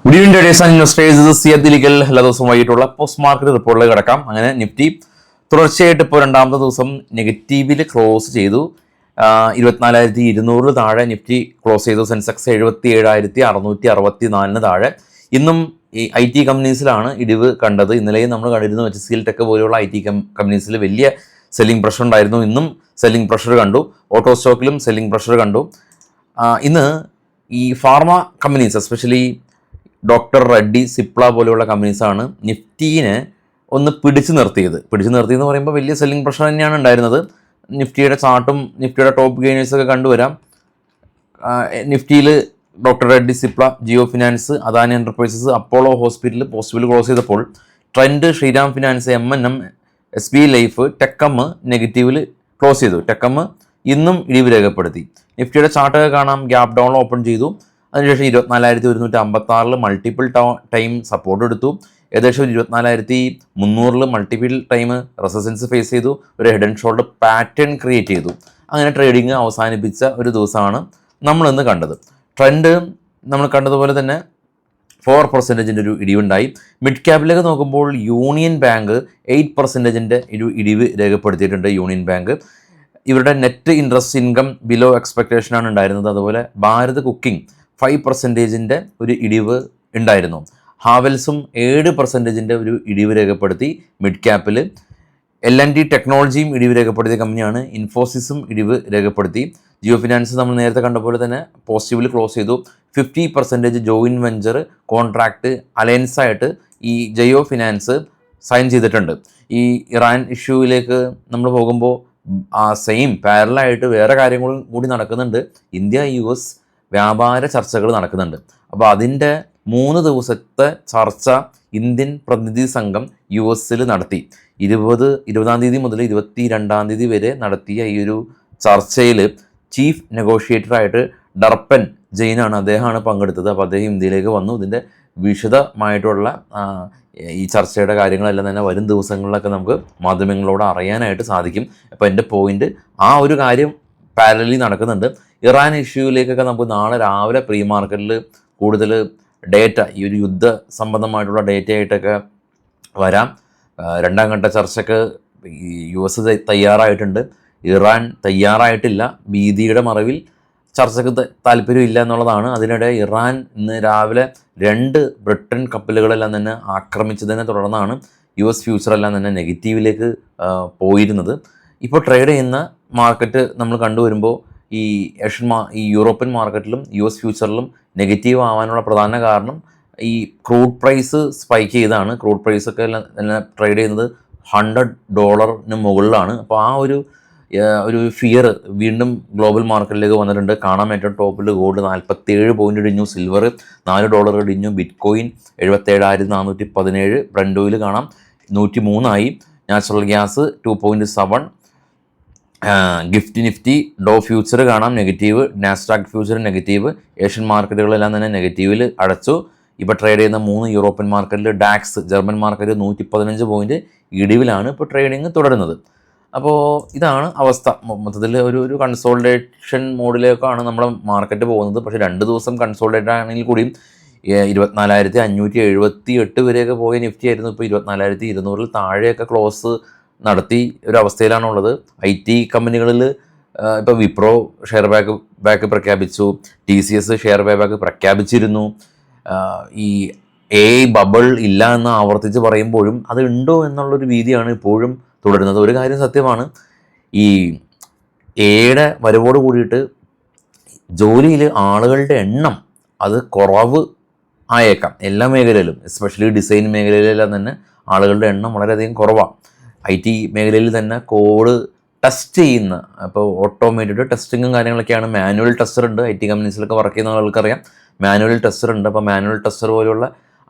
Good evening dears and investors. സിയദിലിക്കൽ എല്ലാ ദിവസവും വൈകിട്ടുള്ള പോസ്റ്റ് മാർക്കറ്റ് റിപ്പോർട്ടിലേക്ക് കിടക്കാം. അങ്ങനെ നിഫ്റ്റി തുടർച്ചയായിട്ട് ഇപ്പോൾ രണ്ടാമത്തെ ദിവസം നെഗറ്റീവിൽ ക്ലോസ് ചെയ്തു. 24,200 താഴെ നിഫ്റ്റി ക്ലോസ് ചെയ്തു. സെൻസെക്സ് 77,664 താഴെ. ഇന്നും ഈ IT കമ്പനീസിലാണ് ഇടിവ് കണ്ടത്. ഇന്നലെയും നമ്മൾ കണ്ടിരുന്നു HCL ടെക് പോലെയുള്ള IT കമ്പനീസിൽ വലിയ സെല്ലിംഗ് പ്രഷർ ഉണ്ടായിരുന്നു. ഇന്നും സെല്ലിംഗ് പ്രഷർ കണ്ടു. ഓട്ടോ സ്റ്റോക്കിലും സെല്ലിംഗ് പ്രഷർ കണ്ടു. ഇന്ന് ഈ pharma companies, especially doctor Reddy, Cipla പോലെയുള്ള കമ്പനീസാണ് നിഫ്റ്റീനെ ഒന്ന് പിടിച്ചു നിർത്തിയെന്ന് പറയുമ്പോൾ വലിയ സെല്ലിംഗ് പ്രഷർ തന്നെയാണ് ഉണ്ടായിരുന്നത്. നിഫ്റ്റിയുടെ ചാർട്ടും നിഫ്റ്റിയുടെ ടോപ്പ് ഗെയിനേഴ്സൊക്കെ കണ്ടുവരാം. നിഫ്റ്റിയിൽ doctor Reddy, Cipla, Jio finance, Adani enterprises, Apollo hospital പോസിറ്റീവിൽ ക്ലോസ് ചെയ്തപ്പോൾ Trent, Shriram finance, MNM, SBI life, TechM നെഗറ്റീവിൽ ക്ലോസ് ചെയ്തു. ടെക്കം ഇന്നും ഇടിവ് രേഖപ്പെടുത്തി. നിഫ്റ്റിയുടെ ചാർട്ടൊക്കെ കാണാം. ഗ്യാപ് ഡൗൺ ഓപ്പൺ ചെയ്തു. അതിനുശേഷം 24,156 മൾട്ടിപ്പിൾ ടൈം സപ്പോർട്ട് എടുത്തു. ഏകദേശം 24,300 മൾട്ടിപ്പിൾ ടൈം റെസിസ്റ്റൻസ് ഫേസ് ചെയ്തു. ഒരു head and shoulder pattern create ചെയ്തു. അങ്ങനെ ട്രേഡിങ് അവസാനിപ്പിച്ച ഒരു ദിവസമാണ് നമ്മളിന്ന് കണ്ടത്. ട്രെൻഡ് നമ്മൾ കണ്ടതുപോലെ തന്നെ 4% ഒരു ഇടിവുണ്ടായി. മിഡ് ക്യാപിലേക്ക് നോക്കുമ്പോൾ യൂണിയൻ ബാങ്ക് 8% ഒരു ഇടിവ് രേഖപ്പെടുത്തിയിട്ടുണ്ട്. യൂണിയൻ ബാങ്ക് ഇവരുടെ നെറ്റ് ഇൻട്രസ്റ്റ് ഇൻകം ബിലോ എക്സ്പെക്റ്റേഷനാണ് ഉണ്ടായിരുന്നത്. അതുപോലെ ഭാരത് കുക്കിംഗ് 5% ഒരു ഇടിവ് ഉണ്ടായിരുന്നു. ഹാവൽസും 7% ഒരു ഇടിവ് രേഖപ്പെടുത്തി മിഡ് ക്യാപ്പിൽ. L&T ടെക്നോളജിയും ഇടിവ് രേഖപ്പെടുത്തിയ കമ്പനിയാണ്. ഇൻഫോസിസും ഇടിവ് രേഖപ്പെടുത്തി. ജിയോ ഫിനാൻസ് നമ്മൾ നേരത്തെ കണ്ട പോലെ തന്നെ പോസിറ്റീവിൽ ക്ലോസ് ചെയ്തു. 50% ജോയിൻറ്റ് വെഞ്ചർ കോൺട്രാക്റ്റ് അലയൻസായിട്ട് ഈ ജിയോ ഫിനാൻസ് സൈൻ ചെയ്തിട്ടുണ്ട്. ഈ ഇറാൻ ഇഷ്യൂവിലേക്ക് നമ്മൾ പോകുമ്പോൾ ആ സെയിം പാരലായിട്ട് വേറെ കാര്യങ്ങളും കൂടി നടക്കുന്നുണ്ട്. ഇന്ത്യ US വ്യാപാര ചർച്ചകൾ നടക്കുന്നുണ്ട്. അപ്പോൾ അതിൻ്റെ 3 ദിവസത്തെ ചർച്ച ഇന്ത്യൻ പ്രതിനിധി സംഘം US നടത്തി. 20-ാം തീയതി മുതൽ 22-ാം തീയതി വരെ നടത്തിയ ഈ ഒരു ചർച്ചയിൽ ചീഫ് നെഗോഷിയേറ്ററായിട്ട് ഡർപ്പൻ ജെയിനാണ്, അദ്ദേഹമാണ് പങ്കെടുത്തത്. അപ്പോൾ അദ്ദേഹം ഇന്ത്യയിലേക്ക് വന്നു. ഇതിൻ്റെ വിശദമായിട്ടുള്ള ഈ ചർച്ചയുടെ കാര്യങ്ങളെല്ലാം തന്നെ വരും ദിവസങ്ങളിലൊക്കെ നമുക്ക് മാധ്യമങ്ങളോട് അറിയാനായിട്ട് സാധിക്കും. അപ്പോൾ എൻ്റെ പോയിൻ്റ്, ആ ഒരു കാര്യം പാരലലി നടക്കുന്നുണ്ട്. ഇറാൻ ഇഷ്യൂവിലേക്കൊക്കെ നമുക്ക് നാളെ രാവിലെ പ്രീ മാർക്കറ്റിൽ കൂടുതൽ ഡേറ്റ, ഈ ഒരു യുദ്ധ സംബന്ധമായിട്ടുള്ള ഡേറ്റ ആയിട്ടൊക്കെ വരാം. രണ്ടാം ഘട്ട ചർച്ചയ്ക്ക് US തയ്യാറായിട്ടുണ്ട്. ഇറാൻ തയ്യാറായിട്ടില്ല. ഭീതിയുടെ മറവിൽ ചർച്ചയ്ക്ക് താല്പര്യമില്ല എന്നുള്ളതാണ്. അതിനിടെ ഇറാൻ ഇന്ന് രാവിലെ 2 ബ്രിട്ടൻ കപ്പലുകളെല്ലാം തന്നെ ആക്രമിച്ചതിനെ തുടർന്നാണ് US ഫ്യൂച്ചറെല്ലാം തന്നെ നെഗറ്റീവിലേക്ക് പോയിരുന്നത്. ഇപ്പോൾ ട്രേഡ് ചെയ്യുന്ന മാർക്കറ്റ് നമ്മൾ കണ്ടുവരുമ്പോൾ ഈ യൂറോപ്യൻ മാർക്കറ്റിലും US ഫ്യൂച്ചറിലും നെഗറ്റീവ് ആവാനുള്ള പ്രധാന കാരണം ഈ ക്രൂഡ് പ്രൈസ് സ്പൈക്ക് ചെയ്താണ്. ക്രൂഡ് പ്രൈസൊക്കെ തന്നെ ട്രേഡ് ചെയ്യുന്നത് $100 മുകളിലാണ്. അപ്പോൾ ആ ഒരു ഫിയർ വീണ്ടും ഗ്ലോബൽ മാർക്കറ്റിലേക്ക് വന്നിട്ടുണ്ട്. കാണാൻ ഏറ്റവും ടോപ്പിൽ ഗോൾഡ് 47 പോയിൻ്റ് ഇടിഞ്ഞു. സിൽവർ $4 ഇടിഞ്ഞു. ബിറ്റ്കോയിൻ 77,417. ബ്രന്റ് ഓയിൽ കാണാം 103 natural gas 2.7. Nifty Dow future കാണാം negative. Nasdaq future negative. Asian മാർക്കറ്റുകളെല്ലാം തന്നെ നെഗറ്റീവിൽ അടച്ചു. ഇപ്പോൾ ട്രേഡ് ചെയ്യുന്ന 3 യൂറോപ്യൻ മാർക്കറ്റിൽ ഡാക്സ് ജർമ്മൻ മാർക്കറ്റ് 115 പോയിൻ്റ് ഇടിവിലാണ് ഇപ്പോൾ ട്രേഡിങ് തുടരുന്നത്. അപ്പോൾ ഇതാണ് അവസ്ഥ. മൊത്തത്തിൽ ഒരു കൺസോൾട്ടേഷൻ മോഡിലേക്കാണ് നമ്മുടെ മാർക്കറ്റ് പോകുന്നത്. പക്ഷേ 2 ദിവസം കൺസോൾട്ടേറ്റ് ആണെങ്കിൽ കൂടിയും 24,578 വരെയൊക്കെ പോയ നിഫ്റ്റി ആയിരുന്നു. ഇപ്പോൾ 24,200 താഴെയൊക്കെ ക്ലോസ് നടത്തി ഒരവസ്ഥയിലാണുള്ളത്. IT കമ്പനികളിൽ ഇപ്പോൾ വിപ്രോ ഷെയർ ബാക്ക് പ്രഖ്യാപിച്ചു. TCS ഷെയർ ബാക്ക് പ്രഖ്യാപിച്ചിരുന്നു. ഈ AI ബബിൾ ഇല്ല എന്ന് ആവർത്തിച്ച് പറയുമ്പോഴും അത് ഉണ്ടോ എന്നുള്ളൊരു ഭീതിയാണ് ഇപ്പോഴും തുടരുന്നത്. ഒരു കാര്യം സത്യമാണ്, ഈ AIയുടെ വരവോട് കൂടിയിട്ട് ജോലിയിൽ ആളുകളുടെ എണ്ണം അത് കുറവ് ആയേക്കാം. എല്ലാ മേഖലയിലും, എസ്പെഷ്യലി ഡിസൈൻ മേഖലയിലെല്ലാം തന്നെ ആളുകളുടെ എണ്ണം വളരെയധികം കുറവാണ്. IT മേഖലയിൽ തന്നെ കോഡ് ടെസ്റ്റ് ചെയ്യുന്ന, ഇപ്പോൾ ഓട്ടോമേറ്റഡ് ടെസ്റ്റിങ്ങും കാര്യങ്ങളൊക്കെയാണ്. മാനുവൽ ടെസ്റ്റർ ഉണ്ട്. IT കമ്പനീസിലൊക്കെ വർക്ക് ചെയ്യുന്ന ആൾക്കറിയാം മാനുവൽ ടെസ്റ്റർ ഉണ്ട്. അപ്പോൾ മാനുവൽ ടെസ്റ്റർ പോലെയുള്ള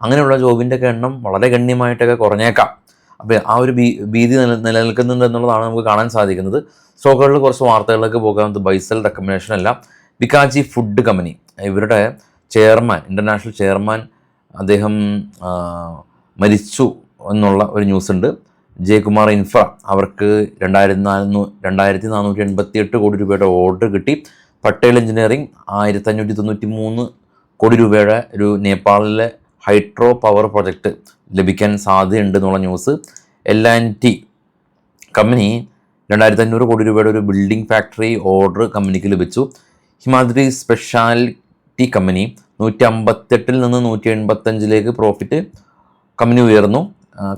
അങ്ങനെയുള്ള ജോബിൻ്റെയൊക്കെ എണ്ണം വളരെ ഗണ്യമായിട്ടൊക്കെ കുറഞ്ഞേക്കാം. അപ്പോൾ ആ ഒരു ഭീതി നിലനിൽക്കുന്നുണ്ട് എന്നുള്ളതാണ് നമുക്ക് കാണാൻ സാധിക്കുന്നത്. സ്റ്റോക്കുകളിൽ കുറച്ച് വാർത്തകളിലേക്ക് പോകാം. ബൈസൽ റെക്കമെൻഡേഷൻ അല്ല. ബിക്കാജി ഫുഡ് കമ്പനി, ഇവരുടെ ചെയർമാൻ, ഇൻ്റർനാഷണൽ ചെയർമാൻ, അദ്ദേഹം മരിച്ചു എന്നുള്ള ഒരു ന്യൂസ് ഉണ്ട്. ജയകുമാർ ഇൻഫ്ര, അവർക്ക് 2,488 കോടി രൂപയുടെ ഓർഡർ കിട്ടി. പട്ടേൽ എഞ്ചിനീയറിംഗ് 1,593 കോടി രൂപയുടെ ഒരു നേപ്പാളിലെ ഹൈഡ്രോ പവർ പ്രൊജക്റ്റ് ലഭിക്കാൻ സാധ്യതയുണ്ട് എന്നുള്ള ന്യൂസ്. L&T കമ്പനി 2500 കോടി രൂപയുടെ ഒരു ബിൽഡിംഗ് ഫാക്ടറി ഓർഡർ കമ്പനിക്ക് ലഭിച്ചു. ഹിമാദ്രി സ്പെഷ്യാലിറ്റി കമ്പനി 158 നിന്ന് 185 പ്രോഫിറ്റ് കമ്പനി ഉയർന്നു.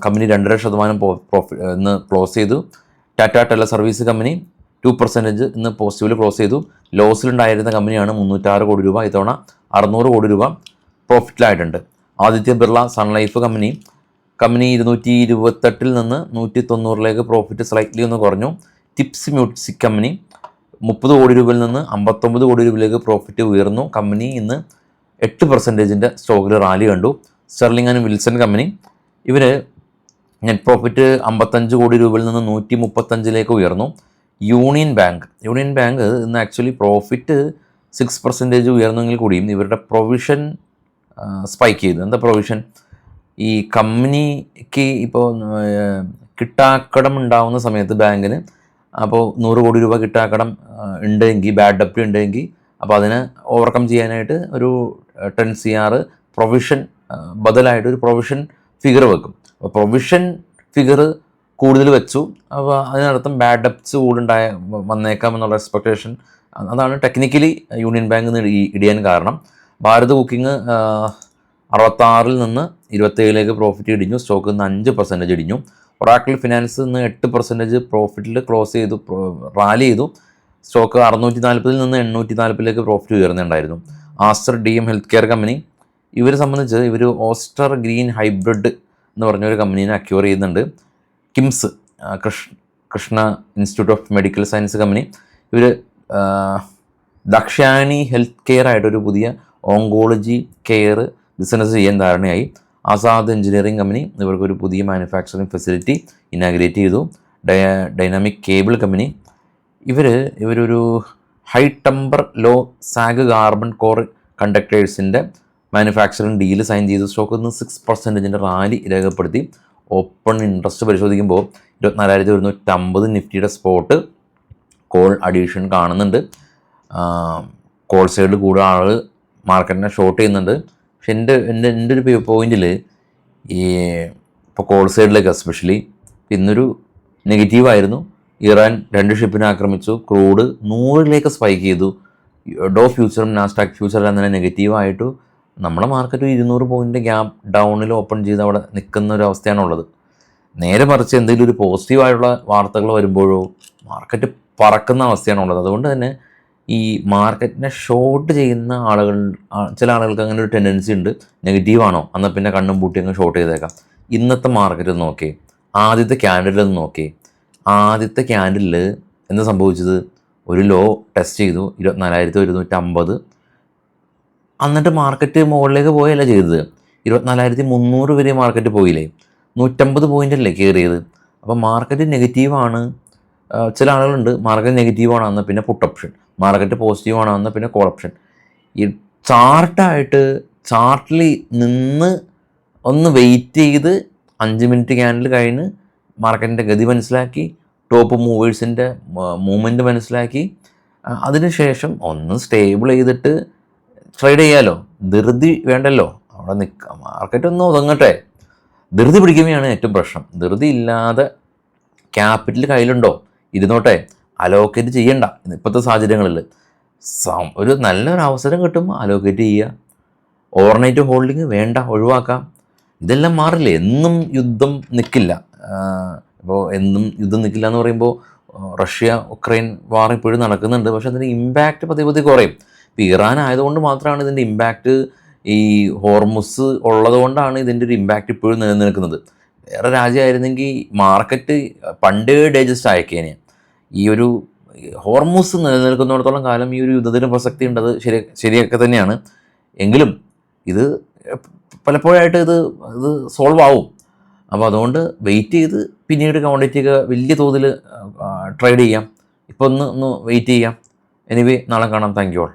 കമ്പനി 2.5% പ്രോഫിറ്റ് ഇന്ന് ക്ലോസ് ചെയ്തു. ടാറ്റ ടെല സർവീസ് കമ്പനി 2% ഇന്ന് പോസിറ്റീവിൽ ക്ലോസ് ചെയ്തു. ലോസിലുണ്ടായിരുന്ന കമ്പനിയാണ് 306 കോടി രൂപ, ഇത്തവണ 600 കോടി രൂപ പ്രോഫിറ്റിലായിട്ടുണ്ട്. ആദിത്യ ബിർള സൺലൈഫ് കമ്പനി 228 നിന്ന് 190 പ്രോഫിറ്റ് സ്ലൈറ്റ്ലി ഒന്ന് കുറഞ്ഞു. ടിപ്സ് മ്യൂസിക് കമ്പനി 30 കോടി രൂപയിൽ നിന്ന് 59 കോടി രൂപയിലേക്ക് പ്രോഫിറ്റ് ഉയർന്നു. കമ്പനി ഇന്ന് 8% സ്റ്റോക്കിൽ റാലി കണ്ടു. സ്റ്റെർലിംഗ് ആൻഡ് വിൽസൺ കമ്പനി ഇവർ നെറ്റ് പ്രോഫിറ്റ് 55 കോടി രൂപയിൽ നിന്ന് 135 ഉയർന്നു. യൂണിയൻ ബാങ്ക് ഇന്ന് ആക്ച്വലി പ്രോഫിറ്റ് 6% ഉയർന്നെങ്കിൽ കൂടിയും ഇവരുടെ പ്രൊവിഷൻ സ്പൈക്ക് ചെയ്തു. എന്താ പ്രൊവിഷൻ? ഈ കമ്പനിക്ക് ഇപ്പോൾ കിട്ടാക്കടം ഉണ്ടാവുന്ന സമയത്ത് ബാങ്കിന് അപ്പോൾ 100 കോടി രൂപ കിട്ടാക്കടം ഉണ്ടെങ്കിൽ, ബാഡ് ഡെപ്റ്റ് ഉണ്ടെങ്കിൽ, അപ്പോൾ അതിനെ ഓവർകം ചെയ്യാനായിട്ട് ഒരു 10 CR പ്രൊവിഷൻ ബദലായിട്ട് ഒരു പ്രൊവിഷൻ ഫിഗർ വെക്കും. അപ്പോൾ പ്രൊവിഷൻ ഫിഗർ കൂടുതൽ വെച്ചു. അപ്പോൾ അതിനർത്ഥം ബാഡ് ഡെപ്റ്റ്സ് കൂടുതലുണ്ടായ വന്നേക്കാം എന്നുള്ള എക്സ്പെക്റ്റേഷൻ. അതാണ് ടെക്നിക്കലി യൂണിയൻ ബാങ്ക് ഇടിയാൻ കാരണം. ഭാരത് കുക്കിംഗ് 66 നിന്ന് 27 പ്രോഫിറ്റ് ഇടിഞ്ഞു. സ്റ്റോക്ക് നിന്ന് 5% ഇടിഞ്ഞു. ഒറാക്കിൾ ഫിനാൻസ് ഇന്ന് 8% പ്രോഫിറ്റിൽ ക്ലോസ് ചെയ്തു, റാലി ചെയ്തു. സ്റ്റോക്ക് 640 നിന്ന് 840 പ്രോഫിറ്റ് ഉയർന്നുണ്ടായിരുന്നു. Aster DM health care company ഇവരെ സംബന്ധിച്ച് ഇവർ ഓസ്റ്റർ ഗ്രീൻ ഹൈബ്രിഡ് എന്ന് പറഞ്ഞൊരു കമ്പനീനെ അക്യൂർ ചെയ്യുന്നുണ്ട്. KIMS Krishna institute of medical science company ഇവർ ദക്ഷാണി ഹെൽത്ത് കെയർ ആയിട്ടൊരു പുതിയ ഓങ്കോളജി കെയർ ബിസിനസ് ചെയ്യാൻ ധാരണയായി. ആസാദ് എഞ്ചിനീയറിംഗ് കമ്പനി ഇവർക്കൊരു പുതിയ മാനുഫാക്ചറിങ് ഫെസിലിറ്റി ഇനാഗ്രേറ്റ് ചെയ്തു. ഡൈനാമിക് കേബിൾ കമ്പനി ഇവരൊരു high temper low sag carbon core കണ്ടക്ടേഴ്സിൻ്റെ മാനുഫാക്ചറിങ് ഡീല് സൈൻ ചെയ്തു. സ്റ്റോക്ക് നിന്ന് 6% റാലി രേഖപ്പെടുത്തി. ഓപ്പൺ ഇൻട്രസ്റ്റ് പരിശോധിക്കുമ്പോൾ 24,150 നിഫ്റ്റിയുടെ സ്പോട്ട് കോൾ അഡീഷൻ കാണുന്നുണ്ട്. കോൾ സൈഡിൽ കൂടുതൽ ആൾ മാർക്കറ്റിനെ ഷോർട്ട് ചെയ്യുന്നുണ്ട്. പക്ഷെ എൻ്റെ ഒരു പോയിന്റിൽ ഈ ഇപ്പോൾ കോൾ സൈഡിലേക്ക് എസ്പെഷ്യലി ഇന്നൊരു നെഗറ്റീവായിരുന്നു. ഇറാൻ 2 ഷിപ്പിനെ ആക്രമിച്ചു. ക്രൂഡ് 100 സ്പൈക്ക് ചെയ്തു. ഡോ ഫ്യൂച്ചറും നാസ്ഡാക്ക് ഫ്യൂച്ചറെല്ലാം തന്നെ നെഗറ്റീവായിട്ട് നമ്മുടെ മാർക്കറ്റ് 200 പോയിൻ്റ് ഗ്യാപ്പ് ഡൗണിൽ ഓപ്പൺ ചെയ്ത് അവിടെ നിൽക്കുന്ന ഒരു അവസ്ഥയാണുള്ളത്. നേരെ മറിച്ച് എന്തെങ്കിലും ഒരു പോസിറ്റീവായിട്ടുള്ള വാർത്തകൾ വരുമ്പോഴോ മാർക്കറ്റ് പറക്കുന്ന അവസ്ഥയാണുള്ളത്. അതുകൊണ്ട് തന്നെ ഈ മാർക്കറ്റിനെ ഷോർട്ട് ചെയ്യുന്ന ചില ആളുകൾക്ക് അങ്ങനെ ഒരു ടെൻഡൻസി ഉണ്ട്. നെഗറ്റീവാണോ എന്നാൽ പിന്നെ കണ്ണും പൂട്ടി അങ്ങ് ഷോർട്ട് ചെയ്തേക്കാം. ഇന്നത്തെ മാർക്കറ്റ് നോക്കി ആദ്യത്തെ ക്യാൻഡിൽ നോക്കി. ആദ്യത്തെ ക്യാൻഡിൽ എന്താ സംഭവിച്ചത്? ഒരു ലോ ടെസ്റ്റ് ചെയ്തു 24,150. എന്നിട്ട് മാർക്കറ്റ് മുകളിലേക്ക് പോയല്ല ചെയ്തത്. 24,300 വരെ മാർക്കറ്റ് പോയില്ലേ. 150 പോയിൻ്റല്ലേ കയറിയത്. അപ്പോൾ മാർക്കറ്റ് നെഗറ്റീവാണ്. ചില ആളുകളുണ്ട് മാർക്കറ്റ് നെഗറ്റീവാണ് എന്നാൽ പിന്നെ പുട്ട് ഓപ്ഷൻ, മാർക്കറ്റ് പോസിറ്റീവാണ് എന്നാൽ പിന്നെ കോൾ ഓപ്ഷൻ. ഈ ചാർട്ടിൽ നിന്ന് ഒന്ന് വെയിറ്റ് ചെയ്ത് 5 മിനിറ്റ് ക്യാൻഡിൽ കഴിഞ്ഞ് മാർക്കറ്റിൻ്റെ ഗതി മനസ്സിലാക്കി, ടോപ്പ് മൂവേഴ്സിൻ്റെ മൂവ്മെൻറ്റ് മനസ്സിലാക്കി, അതിനുശേഷം ഒന്ന് സ്റ്റേബിൾ ചെയ്തിട്ട് ട്രേഡ് ചെയ്യാമല്ലോ. ധൃതി വേണ്ടല്ലോ. അവിടെ മാർക്കറ്റ് ഒന്ന് ഒതുങ്ങട്ടെ. ധൃതി പിടിക്കുകയാണ് ഏറ്റവും പ്രശ്നം. ധൃതി ഇല്ലാതെ ക്യാപിറ്റൽ കയ്യിലുണ്ടോ ഇരുന്നോട്ടെ, അലോക്കേറ്റ് ചെയ്യണ്ട. ഇപ്പോഴത്തെ സാഹചര്യങ്ങളിൽ ഒരു നല്ലൊരു അവസരം കിട്ടുമ്പോൾ അലോക്കേറ്റ് ചെയ്യുക. ഓവർനൈറ്റ് ഹോൾഡിങ് വേണ്ട, ഒഴിവാക്കാം. ഇതെല്ലാം മാറില്ലേ. എന്നും യുദ്ധം നിൽക്കില്ല. ഇപ്പോൾ എന്നും യുദ്ധം നിൽക്കില്ല എന്ന് പറയുമ്പോൾ റഷ്യ ഉക്രൈൻ വാർ ഇപ്പോഴും നടക്കുന്നുണ്ട്. പക്ഷേ അതിൻ്റെ ഇമ്പാക്റ്റ് പതിയെ കുറയും. ഇപ്പോൾ ഇറാൻ ആയതുകൊണ്ട് മാത്രമാണ് ഇതിൻ്റെ ഇമ്പാക്റ്റ്, ഈ ഹോർമുസ് ഉള്ളത് കൊണ്ടാണ് ഇതിൻ്റെ ഒരു ഇമ്പാക്റ്റ് ഇപ്പോഴും നിലനിൽക്കുന്നത്. വേറെ രാജ്യമായിരുന്നെങ്കിൽ മാർക്കറ്റ് പണ്ടേ ഡൈജസ്റ്റ് ആയേക്കേനെ. ഈ ഒരു ഹോർമുസ് നിലനിൽക്കുന്നിടത്തോളം കാലം ഈ ഒരു യുദ്ധത്തിന് പ്രസക്തി ഉണ്ടത് ശരിയൊക്കെ തന്നെയാണ്. എങ്കിലും ഇത് പലപ്പോഴായിട്ട് ഇത് സോൾവ് ആവും. അപ്പോൾ അതുകൊണ്ട് വെയിറ്റ് ചെയ്ത് പിന്നീട് കമോഡിറ്റിയൊക്കെ വലിയ തോതിൽ ട്രേഡ് ചെയ്യാം. ഇപ്പോൾ ഒന്ന് വെയിറ്റ് ചെയ്യാം. എനിവേ നാളെ കാണാം. Thank you all.